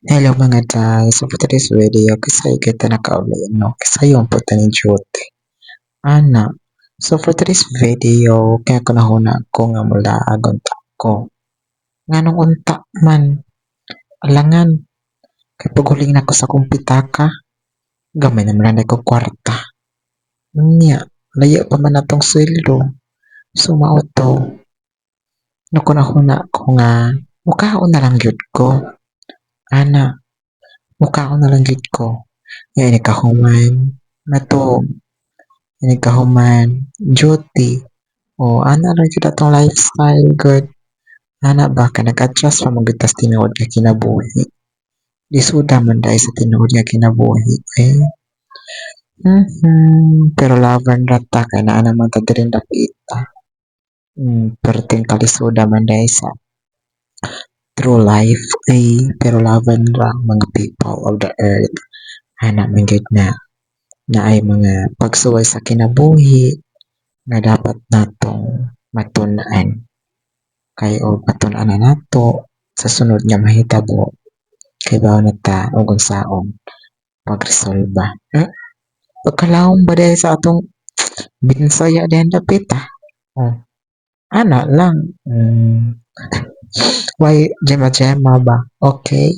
Hello mga guys, so for today's video, kisay kita nakauli, no? Kisay yung puta ni Jute. Ana, so for today's video, kaya ko nahuna ko nga mula agon ta ko. Nga nung unta man, alangan, kay paguling na ko sa kumpitaka, gamay naman na ko kwarta. Nya, layo pa man natong sweldo, so mauto. No ko nahuna ko nga, mukhaon na lang yun ko. Ana, mukhaon na lang yun ko. Yan ni kahuman na to, yan ni kahuman duty. O ana lang jud atong lifestyle good. Ana ba ka nag-adjust pa magitas tinuod nga kinabuhi. Disuda man dahil sa tinuod nga kinabuhi. Eh. Pero laban rata kay naa naman ta diri nakita. Pero ting kalisuda man dahil sa true life pero laban ra mga people of the earth. Ana man gyud na ay mga pagsuway sa kinabuhi nga dapat natong matun-an kay o matun-an na nato sa sunod nga mahitabo kay bawo na ta og unsaon pagresolba. Pagkalawom ba dahil sa atong binsaya din dapit Oh, ana lang. Why jema jema ba? Okay.